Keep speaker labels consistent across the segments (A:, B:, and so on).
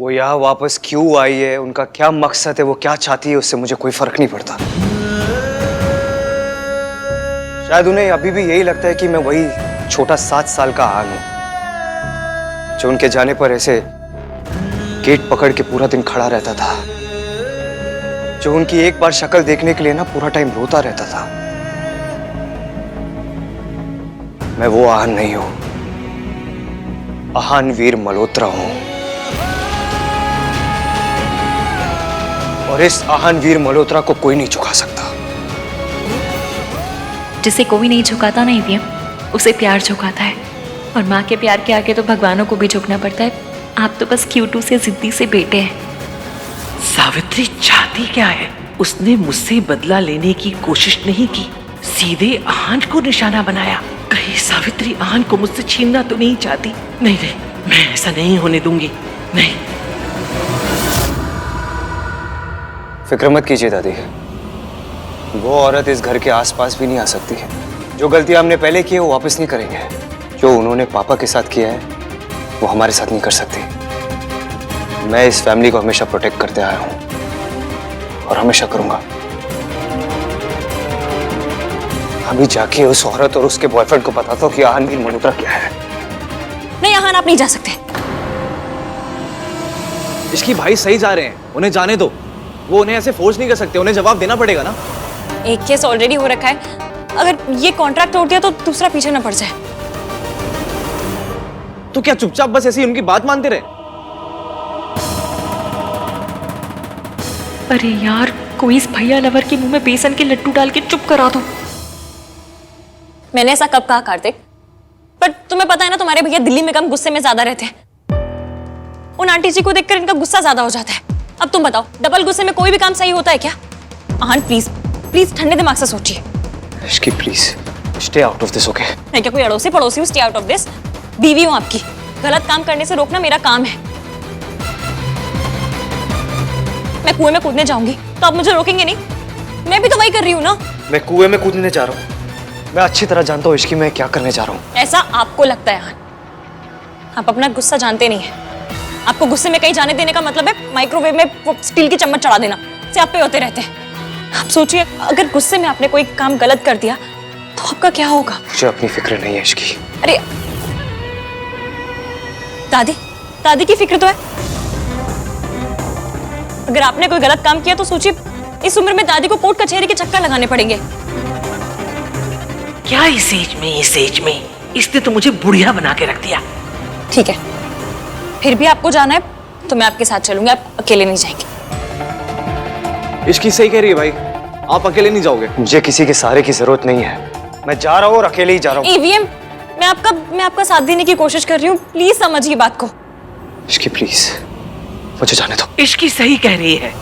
A: वो यहाँ वापस क्यों आई है, उनका क्या मकसद है, वो क्या चाहती है, उससे मुझे कोई फर्क नहीं पड़ता। शायद उन्हें अभी भी यही लगता है कि मैं वही छोटा 7 साल का आन हूं जो उनके जाने पर ऐसे गेट पकड़ के पूरा दिन खड़ा रहता था, जो उनकी एक बार शक्ल देखने के लिए ना पूरा टाइम रोता रहता था। मैं वो आहान नहीं हूं, आहान वीर मल्होत्रा हूं। और इस आहान वीर मल्होत्रा को कोई नहीं झुका सकता।
B: जिसे कोई नहीं झुकाता ना ईवीएम, उसे प्यार झुकाता है। और माँ के प्यार के आगे तो भगवानों को भी झुकना पड़ता है। आप तो बस क्यूटू से जिद्दी से बेटे हैं।
C: सावित्री चाहती क्या है? उसने मुझसे बदला लेने की कोशिश नहीं की, सीधे आहान को निशाना बनाया। कहीं सावित्री आहान को मुझसे छीनना तो नहीं चाहती? नहीं नहीं, मैं ऐसा नहीं होने दूंगी। नहीं।
A: फिक्र मत कीजिए दादी, वो औरत इस घर के आसपास भी नहीं आ सकती है। जो गलती हमने पहले की है वो वापस नहीं करेंगे। जो उन्होंने पापा के साथ किया है वो हमारे साथ नहीं कर सकती। मैं इस फैमिली को हमेशा प्रोटेक्ट करते आया हूं और हमेशा करूंगा। अभी जाके उस औरत और उसके बॉयफ्रेंड को बताता हूं कि आहान वीर मल्होत्रा क्या है।
B: नहीं आहान, आप नहीं जा सकते।
D: इसकी भाई सही जा रहे हैं, उन्हें जाने दो। वो उन्हें ऐसे फोर्स नहीं कर सकते, उन्हें जवाब देना पड़ेगा ना।
E: एक केस ऑलरेडी हो रखा है, अगर ये कॉन्ट्रैक्ट तोड़ दिया तो दूसरा पीछे ना पड़ जाए।
D: तो क्या चुपचाप बस ऐसी उनकी बात मानते रहे?
B: अरे यार, कोई इस भैया लवर के मुंह में बेसन के लड्डू डाल के चुप करा दो।
E: मैंने ऐसा कब कहा कार्तिक? पर तुम्हें पता है ना, तुम्हारे भैया दिल्ली में कम गुस्से में ज्यादा रहते हैं। उन आंटी जी को देखकर इनका गुस्सा ज्यादा हो जाता है। अब तुम बताओ, डबल गुस्से में कोई भी काम सही होता है क्या? आहान प्लीज प्लीज ठंडे दिमाग से सोचिए।
A: Ishki please stay out of this, okay?
E: मैं क्या कोई अड़ोसी पड़ोसी हूँ? Stay out of this. बीवी हूँ आपकी, गलत काम करने से रोकना मेरा काम है। मैं कुएं में कूदने जाऊंगी तो आप मुझे रोकेंगे नहीं? मैं भी तो वही कर रही हूँ ना।
A: मैं कुएं में कूदने जा रहा हूँ। मैं अच्छी तरह जानता हूँ इश्की मैं क्या करने जा रहा हूँ।
E: ऐसा आपको लगता है आहान, आप अपना गुस्सा जानते नहीं है। आपको गुस्से में कहीं जाने देने का मतलब है माइक्रोवेव में वो स्टील की चम्मच चढ़ा देना, से आप पे होते रहते हैं। आप सोचिए, अगर गुस्से में आपने कोई काम गलत कर दिया तो आपका क्या होगा?
A: मुझे अपनी फिक्र नहीं है इश्की।
E: अरे दादी, दादी की फिक्र तो है। अगर आपने कोई गलत काम किया तो सोचिए, इस उम्र में दादी को कोर्ट कचहरी के चक्कर लगाने पड़ेंगे।
C: क्या इस एज में इसने तो मुझे बुढ़िया बना के रख दिया।
E: ठीक है, फिर भी आपको जाना है तो मैं आपके साथ चलूंगी, आप अकेले नहीं जाएंगे।
D: इश्की सही कह रही है भाई, आप अकेले नहीं जाओगे।
A: मुझे किसी के सहारे की जरूरत नहीं है, मैं जा रहा हूँ और अकेले ही जा रहा हूँ।
E: ईवीएम, मैं आपका साथ देने की कोशिश कर रही हूँ, प्लीज समझिए बात को।
A: इश्की प्लीज मुझे जाने दो।
C: इश्की सही कह रही है।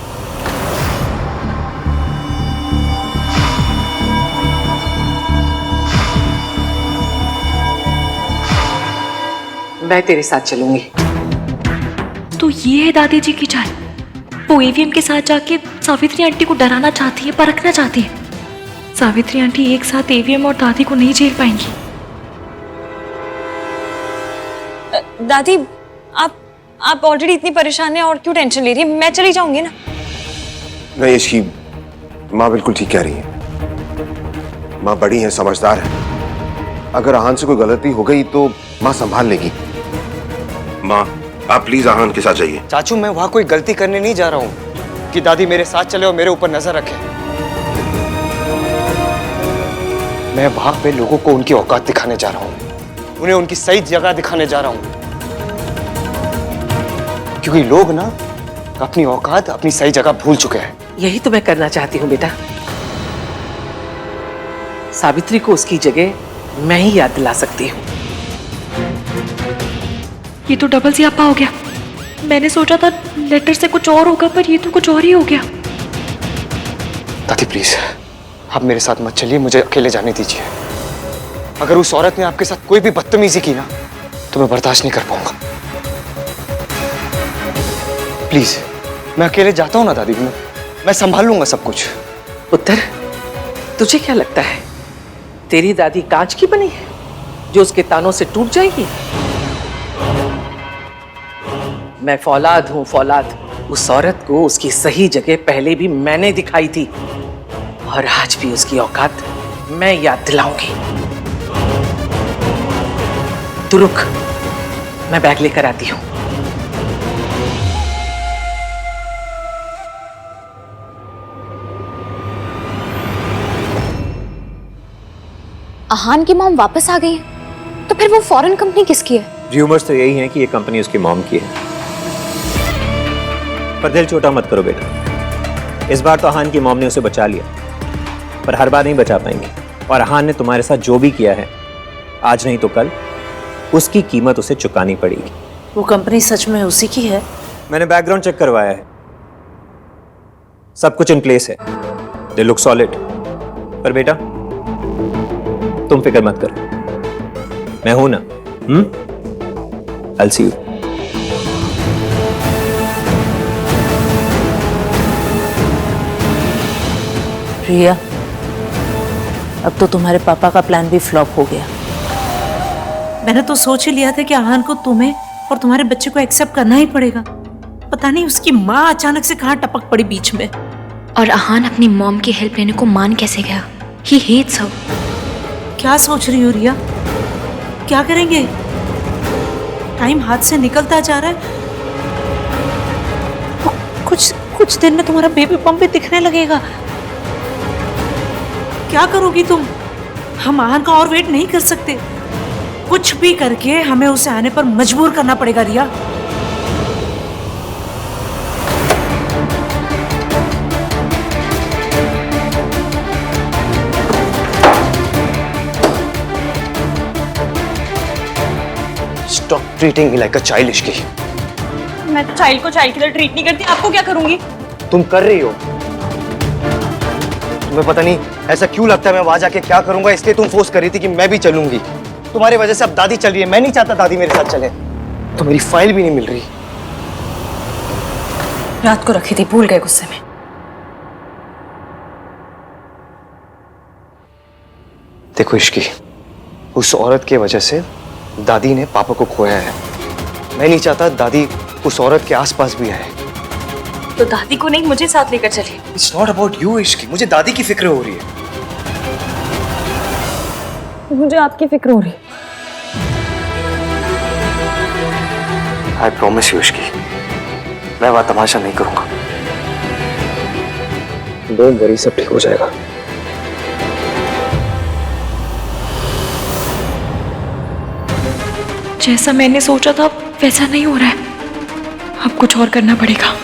C: मैं तेरे साथ चलूंगी।
B: तो ये है दादी जी की चाल। वो ईवीएम के साथ जाके सावित्री आंटी को डराना चाहती है, परखना चाहती है। सावित्री आंटी एक साथ ईवीएम और दादी को नहीं झेल पाएंगी।
E: दादी, आप ऑलरेडी इतनी परेशान हैं और क्यों टेंशन ले रही है? मैं चली जाऊंगी ना।
F: नहीं, इसकी माँ बिल्कुल ठीक कह रही है। माँ बड़ी है, समझदार है। अगर आहान से कोई गलती हो गई तो माँ संभाल लेगी। माँ, आप प्लीज आहान के साथ जाइए।
A: चाचू, मैं वहां कोई गलती करने नहीं जा रहा हूँ कि दादी मेरे साथ चले और मेरे ऊपर नजर रखे। मैं वहां पे लोगों को उनकी औकात दिखाने जा रहा हूँ, उन्हें उनकी सही जगह दिखाने जा रहा हूँ। क्योंकि लोग ना अपनी औकात, अपनी सही जगह भूल चुके हैं।
C: यही तो मैं करना चाहती हूँ बेटा। सावित्री को उसकी जगह मैं ही याद दिला सकती हूँ।
B: ये तो डबल सियापा हो गया। मैंने सोचा था लेटर से कुछ और होगा, पर ये तो कुछ और ही हो गया।
A: दादी प्लीज आप मेरे साथ मत चलिए, मुझे अकेले जाने दीजिए। अगर उस औरत ने आपके साथ कोई भी बदतमीजी की ना तो मैं बर्दाश्त नहीं कर पाऊंगा। प्लीज मैं अकेले जाता हूं ना दादी, मैं संभाल लूंगा सब कुछ।
C: पुत्र, तुझे क्या लगता है तेरी दादी कांच की बनी है जो उसके तानों से टूट जाएगी? मैं फौलाद हूँ, फौलाद। उस औरत को उसकी सही जगह पहले भी मैंने दिखाई थी और आज भी उसकी औकात मैं याद दिलाऊंगी। तू रुक, मैं बैग लेकर आती हूँ।
E: आहान की मॉम वापस आ गई है, तो फिर वो फॉरेन कंपनी किसकी है?
G: र्यूमर्स तो यही हैं कि ये कंपनी उसकी मॉम की है। पर दिल छोटा मत करो बेटा, इस बार तो अहान की मॉम ने उसे बचा लिया, पर हर बार नहीं बचा पाएंगे। और अहान ने तुम्हारे साथ जो भी किया है, आज नहीं तो कल उसकी कीमत उसे चुकानी पड़ेगी।
H: वो कंपनी सच में उसी की है?
G: मैंने बैकग्राउंड चेक करवाया है, सब कुछ इन प्लेस है, दे लुक सॉलिड। पर बेटा तुम फिक्र मत करो, मैं हूं ना। I'll see you.
H: प्रिया, अब तो तुम्हारे पापा का प्लान भी फ्लॉप हो गया। मैंने तो सोच ही लिया था कि आहान को तुम्हें और तुम्हारे बच्चे को एक्सेप्ट करना ही पड़ेगा। पता नहीं उसकी माँ अचानक से कहाँ टपक पड़ी बीच में।
B: और आहान अपनी मॉम की हेल्प लेने को मान कैसे गया? He hates her.
H: क्या सोच रही हो रिया? क्या करेंगे? टाइम हाथ से निकलता जा रहा है। कुछ दिन में तुम्हारा बेबी बम भी दिखने लगेगा। क्या करोगी तुम? हम आहान का और वेट नहीं कर सकते। कुछ भी करके हमें उसे आने पर मजबूर करना पड़ेगा रिया।
A: Stop treating me like a child, Ishki.
E: मैं तो चाइल्ड को चाइल्ड की तरह ट्रीट नहीं करती, आपको क्या करूंगी?
A: तुम कर रही हो। तुम्हें पता नहीं ऐसा क्यों लगता है मैं वहां जाके क्या करूंगा, इसलिए तुम फोर्स कर रही थी कि मैं भी चलूंगी। तुम्हारी वजह से अब दादी चल रही है, मैं नहीं चाहता दादी मेरे साथ चले। तो मेरी फाइल भी नहीं मिल रही।
E: रात को रखी थी, भूल गए गुस्से में।
A: देखो इश्की, उस औरत की वजह से दादी ने पापा को खोया है। मैं नहीं चाहता दादी उस औरत के आसपास भी आए।
E: तो दादी को नहीं, मुझे साथ लेकर चलिए।
A: It's not about you Ishki, मुझे दादी की फिक्र हो रही है।
E: मुझे आपकी फिक्र हो रही।
A: I promise you इश्की, मैं वहां तमाशा नहीं करूंगा। Don't worry, सब ठीक हो जाएगा।
B: जैसा मैंने सोचा था वैसा नहीं हो रहा है। अब कुछ और करना पड़ेगा।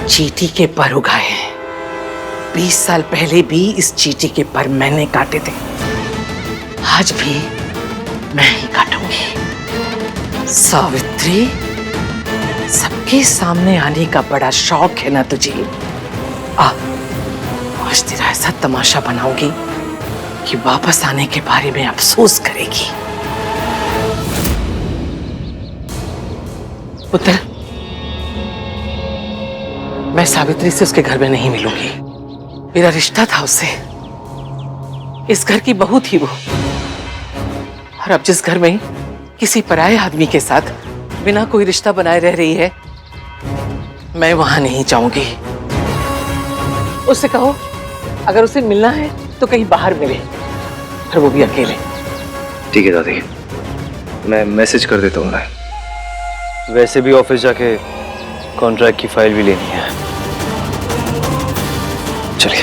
C: चींटी के पर उगाए हैं। 20 साल पहले भी इस चींटी के पर मैंने काटे थे, आज भी मैं ही काटूंगी। सावित्री, सबके सामने आने का बड़ा शौक है ना तुझे? आज तेरा ऐसा तमाशा बनाऊंगी कि वापस आने के बारे में अफसोस करेगी। पुत्र, मैं सावित्री से उसके घर में नहीं मिलूंगी। मेरा रिश्ता था उससे, इस घर की बहू थी वो। और अब जिस घर में किसी पराये आदमी के साथ बिना कोई रिश्ता बनाए रह रही है, मैं वहां नहीं जाऊंगी। उससे कहो अगर उसे मिलना है तो कहीं बाहर मिले, और वो भी अकेले।
A: ठीक है दादी, मैं मैसेज कर देता हूँ। वैसे भी ऑफिस जाके कॉन्ट्रैक्ट की फाइल भी लेनी है। चलिए।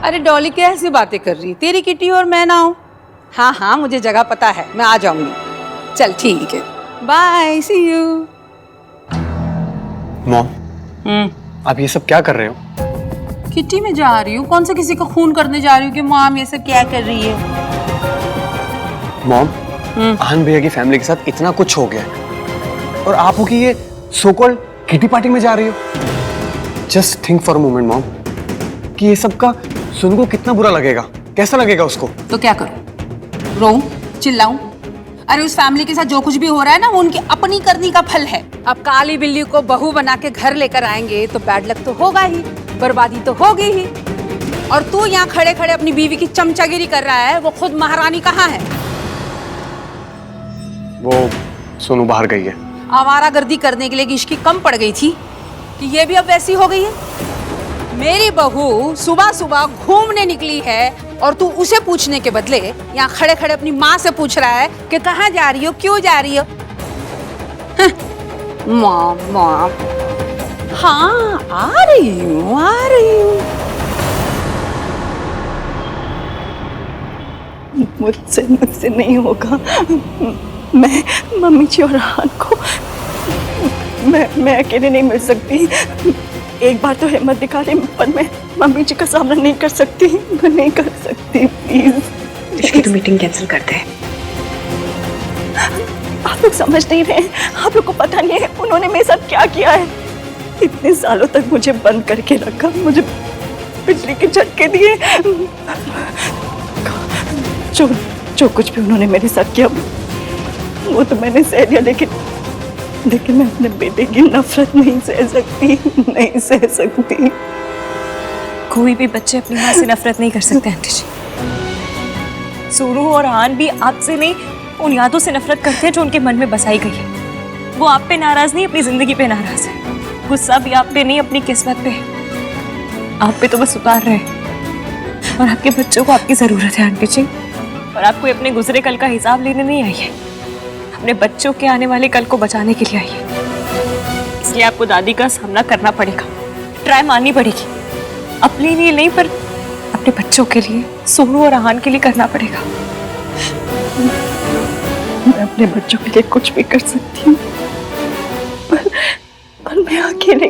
I: अरे डॉली, कैसी बातें कर रही? तेरी किटी और मैं ना हूं? हाँ हाँ, मुझे जगह पता है, मैं आ जाऊंगी। चल ठीक है, बाय, सी यू।
A: मॉम, आप ये सब क्या कर रहे हो?
I: किटी में जा रही हूँ। कौन सा किसी को खून करने जा रही हूँ कि मॉम ये सब क्या कर रही है?
A: मॉम, आहान भैया की फैमिली के साथ इतना कुछ हो गया है और आप हो कि ये सो कॉल्ड किटी पार्टी में जा रही हो। Just think for a moment mom कि ये सब का सुन को कितना बुरा लगेगा, कैसा लगेगा उसको।
I: तो क्या करूं? रोऊं? चिल्लाऊं? अरे उस फैमिली के साथ जो कुछ भी हो रहा है ना वो उनकी अपनी करनी का फल है। अब काली बिल्ली को बहू बना के घर लेकर आएंगे तो बैड लक तो होगा ही, बर्बादी तो होगी ही। और तू यहाँ खड़े खड़े अपनी बीवी की चमचागिरी कर रहा है, वो खुद महारानी कहाँ है?
A: वो सोनू बाहर गई है।
I: आवारागर्दी करने के लिए कि इसकी कम पड़ गई थी कि ये भी अब वैसी हो गई है। मेरी बहू सुबह सुबह घूमने निकली है और तू उसे पूछने के बदले यहाँ खड़े खड़े अपनी माँ से पूछ रहा है कि कहाँ जा रही हो, क्यों जा रही हो? मॉम मॉम, हाँ आ रही हूँ आ रही हूँ।
J: मुझसे नहीं होगा। मैं मम्मी जी और आहान को मैं अकेले नहीं मिल सकती। एक बार तो हिम्मत दिखा रही, पर मैं मम्मी जी का सामना नहीं कर सकती। मैं नहीं कर सकती, प्लीज।
B: इसकी तो मीटिंग कैंसिल करते हैं।
J: आप लोग समझ नहीं रहे, आप लोग को पता नहीं है उन्होंने मेरे साथ क्या किया है। इतने सालों तक मुझे बंद करके रखा, मुझे बिजली के झटके दिए। जो कुछ भी उन्होंने मेरे साथ किया वो तो मैंने सह लिया, लेकिन मैं अपने बेटे की नफरत नहीं सह सकती।
E: कोई भी बच्चे अपनी माँ से नफरत नहीं कर सकते आंटी जी। सोनू और आहान भी आपसे नहीं, उन यादों से नफरत करते हैं जो उनके मन में बसाई गई है। वो आप पे नाराज नहीं, अपनी जिंदगी पे नाराज है। गुस्सा भी आप पे नहीं, अपनी किस्मत पे। आप पे तो बस उतार रहे हैं और आपके बच्चों को आपकी जरूरत है आंटी जी। और आप कोई अपने गुजरे कल का हिसाब लेने नहीं आई है, अपने बच्चों के आने वाले कल को बचाने के लिए आई है। इसलिए आपको दादी का सामना करना पड़ेगा, ट्राई मारनी पड़ेगी। अपने लिए नहीं पर अपने बच्चों के लिए, सोनू और आहान के लिए करना पड़ेगा।
J: मैं अपने बच्चों के लिए कुछ भी कर सकती हूँ, पर मैं अकेले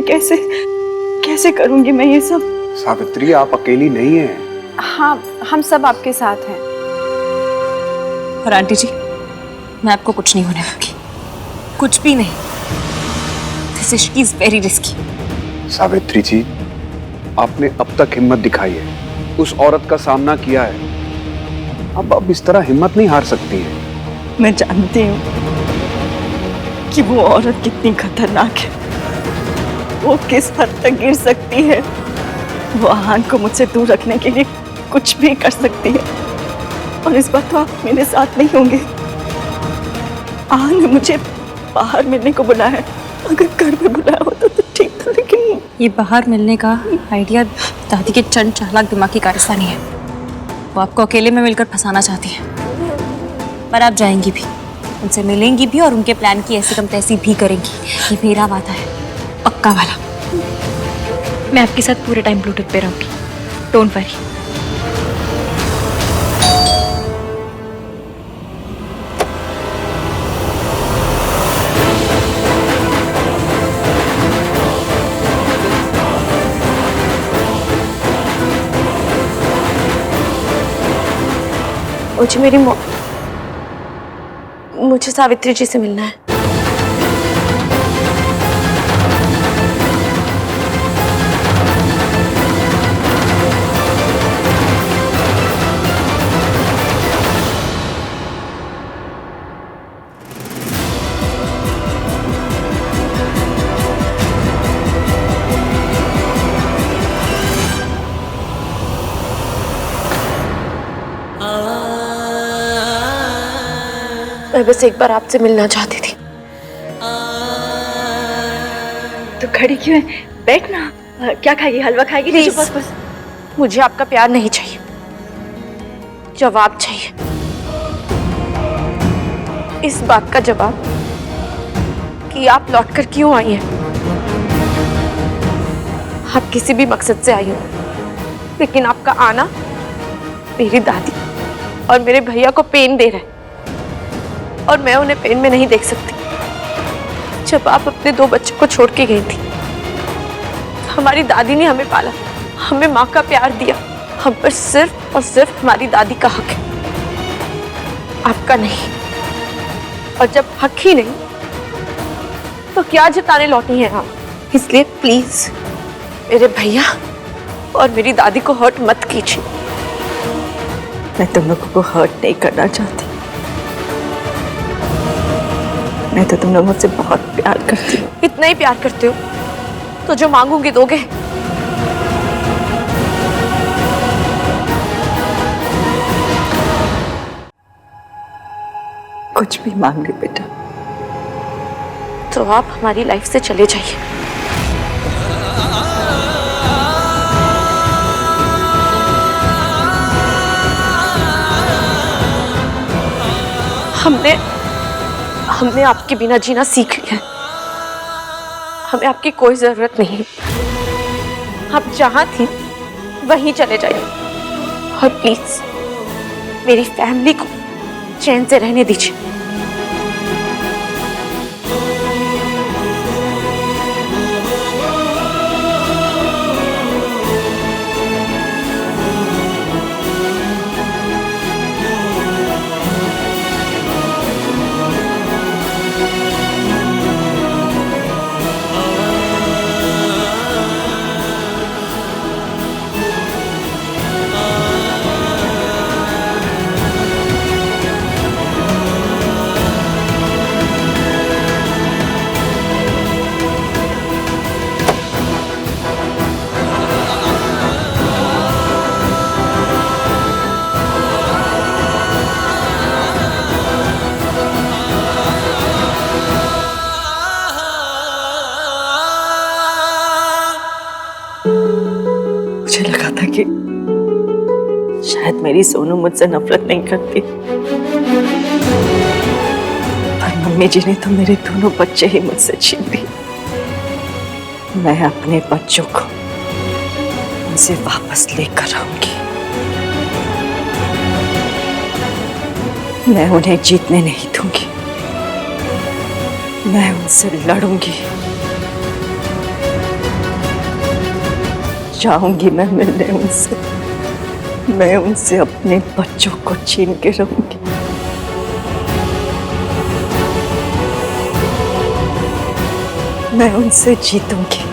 J: कैसे करूंगी मैं ये सब?
F: सावित्री, आप अकेली नहीं हैं।
J: हाँ, हम सब आपके साथ हैं।
E: और आंटी जी, मैं आपको कुछ नहीं होने दूंगी, कुछ भी नहीं। This is very risky.
K: Savitri ji, आपने अब तक हिम्मत दिखाई है, उस औरत का सामना किया है। अब इस तरह हिम्मत नहीं हार सकती है।
J: मैं जानती हूँ कि वो औरत कितनी खतरनाक है, वो किस हद तक गिर सकती है। वो आहान को मुझसे दूर रखने के लिए कुछ भी कर सकती है, और इस बार तो आप मेरे साथ नहीं होंगे। आहान ने मुझे बाहर मिलने को बुलाया है, अगर घर में बुलाया होता तो ठीक था, लेकिन
E: ये बाहर मिलने का आइडिया दादी के चंड चालाक दिमाग की कारस्तानी है। वो आपको अकेले में मिलकर फंसाना चाहती है, पर आप जाएंगी भी, उनसे मिलेंगी भी और उनके प्लान की ऐसी कम तैसी भी करेंगी। ये मेरा वादा है, पक्का वाला। मैं आपके साथ पूरे टाइम ब्लूटूथ पे रहूंगी, डोंट वरी।
J: मुझे सावित्री जी से मिलना है। मैं बस एक बार आपसे मिलना चाहती थी। तो खड़ी क्यों है? बैठ ना। क्या खाएगी? हलवा खाएगी?
E: Please.
J: बस मुझे आपका प्यार नहीं चाहिए, जवाब चाहिए। इस बात का जवाब कि आप लौटकर क्यों आई हैं। आप किसी भी मकसद से आई हो, लेकिन आपका आना मेरी दादी और मेरे भैया को पेन दे रहा है, और मैं उन्हें पेन में नहीं देख सकती। जब आप अपने 2 बच्चों को छोड़ के गई थी, हमारी दादी ने हमें पाला, हमें माँ का प्यार दिया। हम पर सिर्फ और सिर्फ हमारी दादी का हक है, आपका नहीं। और जब हक ही नहीं तो क्या जताने लौटी हैं आप? इसलिए प्लीज मेरे भैया और मेरी दादी को हर्ट मत कीजिए। मैं तुम लोगों को हर्ट नहीं करना चाहती। मैं तो तुम लोग मुझसे बहुत प्यार करती हो। इतना ही प्यार करते हो तो जो मांगूंगी दोगे? कुछ भी मांग लो बेटा। तो आप हमारी लाइफ से चले जाइए। हमने आपके बिना जीना सीख लिया है। हमें आपकी कोई जरूरत नहीं। आप जहां थी वहीं चले जाइए। और प्लीज मेरी फैमिली को चैन से रहने दीजिए। मुझे लगा था कि शायद मेरी सोनू मुझसे नफरत नहीं करती, पर मम्मी जी ने तो मेरे दोनों बच्चे ही मुझसे छीन लिए। मैं अपने बच्चों को उनसे वापस लेकर आऊंगी। मैं उन्हें जीतने नहीं दूंगी। मैं उनसे लड़ूंगी। जाऊंगी मैं मिलने उनसे। मैं उनसे अपने बच्चों को छीन के रहूंगी। मैं उनसे जीतूंगी।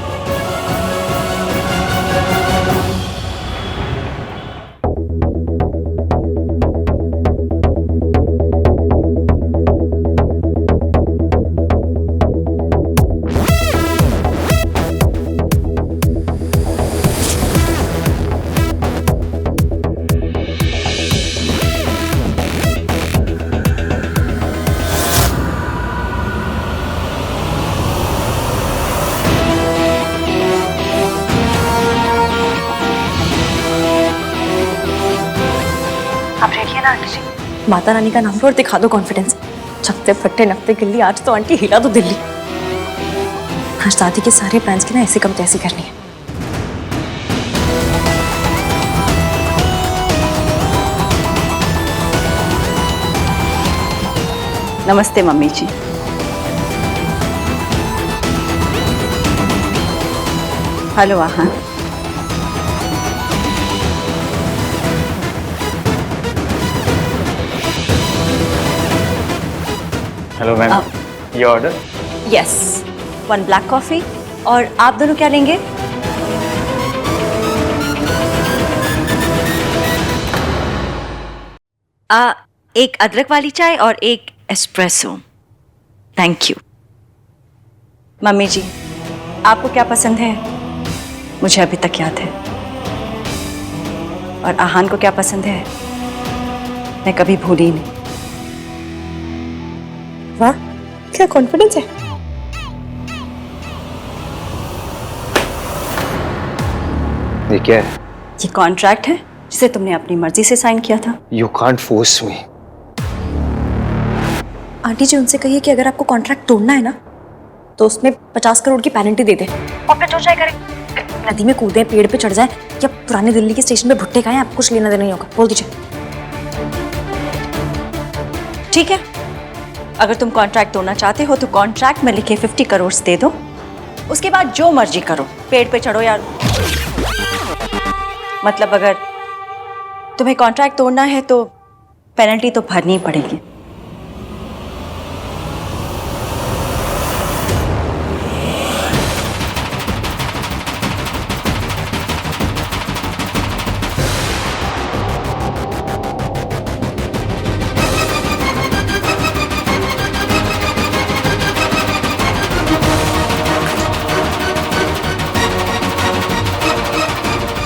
E: माता रानी का नाम लो और दिखा दो कॉन्फिडेंस। चकते फट्टे नकते गिल्ली, आज तो आंटी हिला दो दिल्ली। आज दादी के सारे प्लान्स की ना ऐसी कम तैसी करनी है।
J: नमस्ते मम्मी जी। हेलो आहान।
A: हेलो मैम, ये ऑर्डर?
E: Yes, 1 black coffee. और आप दोनों क्या लेंगे?
J: एक अदरक वाली चाय और एक एस्प्रेसो। Thank you. मम्मी जी, आपको क्या पसंद है मुझे अभी तक याद है, और आहान को क्या पसंद है मैं कभी भूली नहीं।
E: वाह, क्या कॉन्फिडेंस है।
A: ये क्या है?
J: ये कॉन्ट्रैक्ट है जिसे तुमने अपनी मर्जी से साइन किया था।
A: You can't force me.
E: Auntie ji, उनसे कहिए कि अगर आपको कॉन्ट्रैक्ट तोड़ना है ना तो उसमें 50 करोड़ की पेनल्टी दे दे और फिर जो चाहे करें। नदी में कूदें, पेड़ पे चढ़ जाए या पुरानी दिल्ली के स्टेशन पे भुट्टे खाएं, आपको कुछ लेना देना नहीं होगा। बोल दीजिए।
J: ठीक है, अगर तुम कॉन्ट्रैक्ट तोड़ना चाहते हो तो कॉन्ट्रैक्ट में लिखे 50 करोड़ दे दो उसके बाद जो मर्जी करो, पेड़ पे चढ़ो यार। मतलब अगर तुम्हें कॉन्ट्रैक्ट तोड़ना है तो पेनल्टी तो भरनी ही पड़ेगी।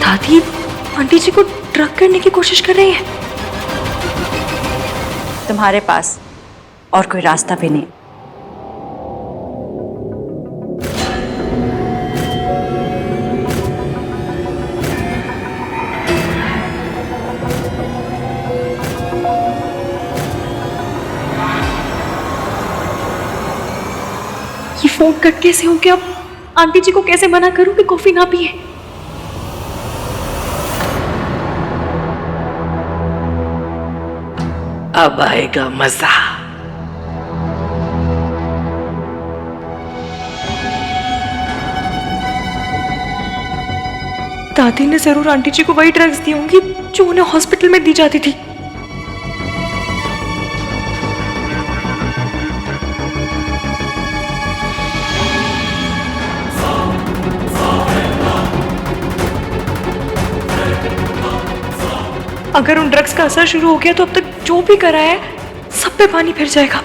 B: दादी आंटी जी को ड्रग करने की कोशिश कर रही है।
J: तुम्हारे पास और कोई रास्ता भी नहीं।
B: ये फोन कट कैसे हो गया? अब आंटी जी को कैसे मना करूं कि कॉफी ना पिए?
C: अब आएगा मजा।
B: दादी ने जरूर आंटी जी को वही ड्रग्स दी होंगी जो उन्हें हॉस्पिटल में दी जाती थी। अगर उन ड्रग्स का असर शुरू हो गया तो अब तक जो भी करा है सब पे पानी फिर जाएगा।